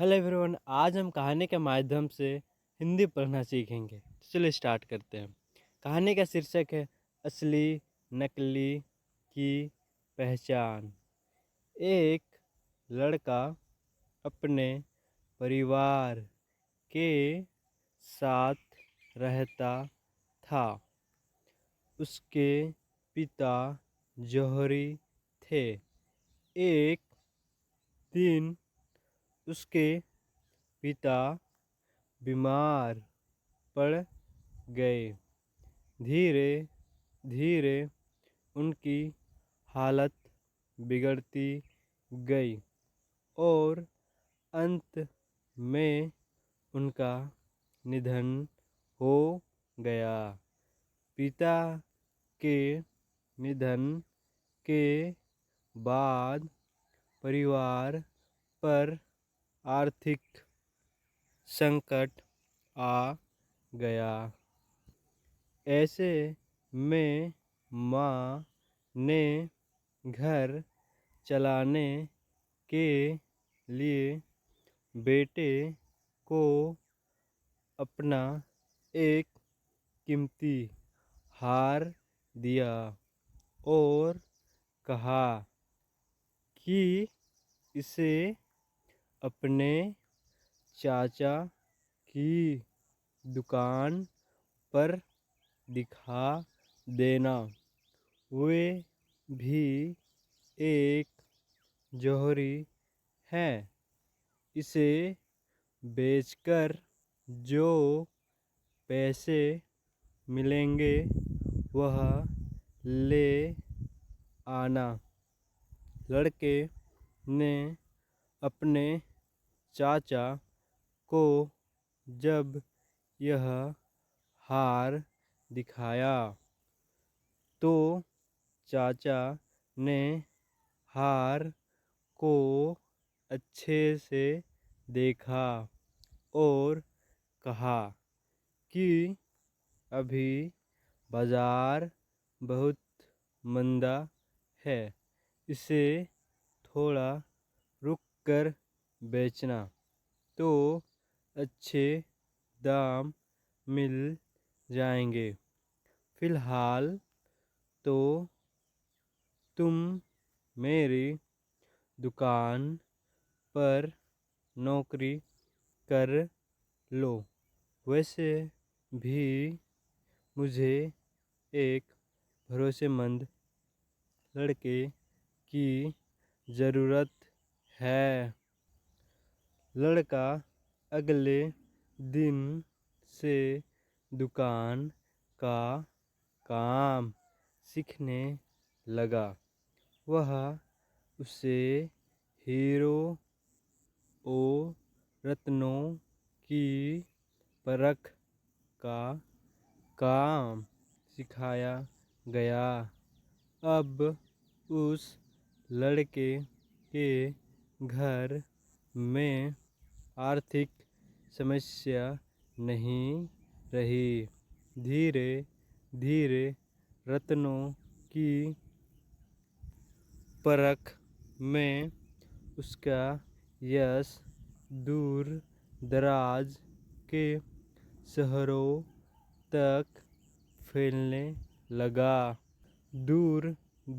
Hello everyone, आज हम कहानी के माध्यम से हिंदी पढ़ना सीखेंगे। तो चलिए स्टार्ट करते हैं। कहानी का शीर्षक है असली नकली की पहचान। एक लड़का अपने परिवार के साथ रहता था। उसके पिता जौहरी थे। एक दिन उसके पिता बीमार पड़ गए। धीरे धीरे उनकी हालत बिगड़ती गई और अंत में उनका निधन हो गया। पिता के निधन के बाद परिवार पर आर्थिक संकट आ गया। ऐसे में माँ ने घर चलाने के लिए बेटे को अपना एक कीमती हार दिया और कहा कि इसे अपने चाचा की दुकान पर दिखा देना। वे भी एक जौहरी हैं। इसे बेचकर जो पैसे मिलेंगे वह ले आना। लड़के ने अपने चाचा को जब यह हार दिखाया तो चाचा ने हार को अच्छे से देखा और कहा कि अभी बाजार बहुत मंदा है, इसे थोड़ा रुक कर बेचना तो अच्छे दाम मिल जाएंगे। फिलहाल तो तुम मेरी दुकान पर नौकरी कर लो। वैसे भी मुझे एक भरोसेमंद लड़के की ज़रूरत है। लड़का अगले दिन से दुकान का काम सीखने लगा। वह उसे हीरो और रत्नों की परख का काम सिखाया गया। अब उस लड़के के घर में आर्थिक समस्या नहीं रही। धीरे धीरे रत्नों की परख में उसका यश दूर दराज के शहरों तक फैलने लगा। दूर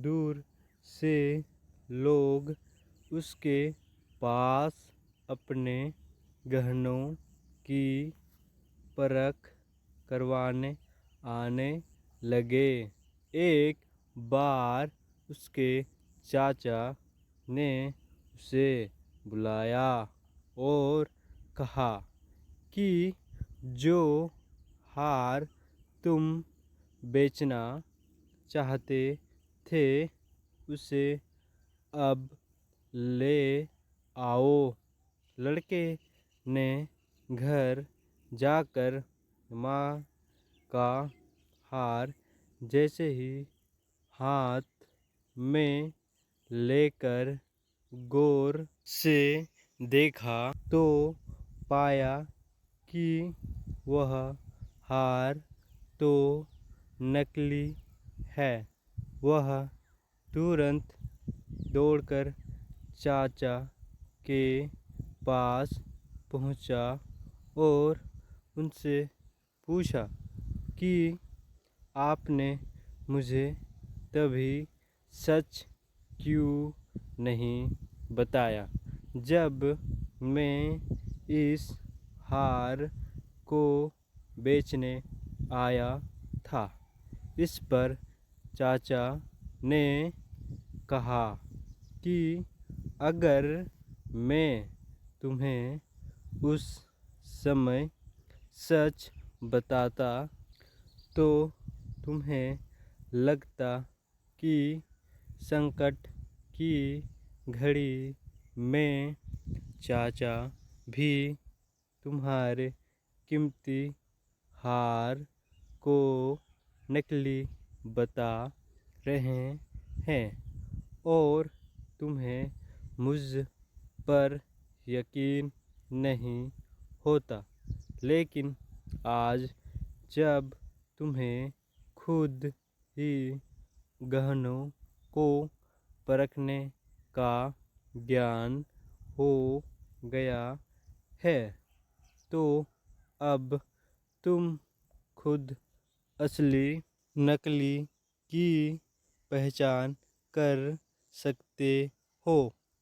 दूर से लोग उसके पास अपने गहनों की परख करवाने आने लगे। एक बार उसके चाचा ने उसे बुलाया और कहा कि जो हार तुम बेचना चाहते थे उसे अब ले आओ। लड़के ने घर जाकर माँ का हार जैसे ही हाथ में लेकर गौर से देखा तो पाया कि वह हार तो नकली है। वह तुरंत दौड़कर चाचा के पास पहुंचा और उनसे पूछा कि आपने मुझे तभी सच क्यों नहीं बताया जब मैं इस हार को बेचने आया था। इस पर चाचा ने कहा कि अगर मैं तुम्हें उस समय सच बताता तो तुम्हें लगता कि संकट की घड़ी में चाचा भी तुम्हारे कीमती हार को नकली बता रहे हैं और तुम्हें मुझ पर यकीन नहीं होता। लेकिन आज जब तुम्हें खुद ही गहनों को परखने का ज्ञान हो गया है तो अब तुम खुद असली नकली की पहचान कर सकते हो।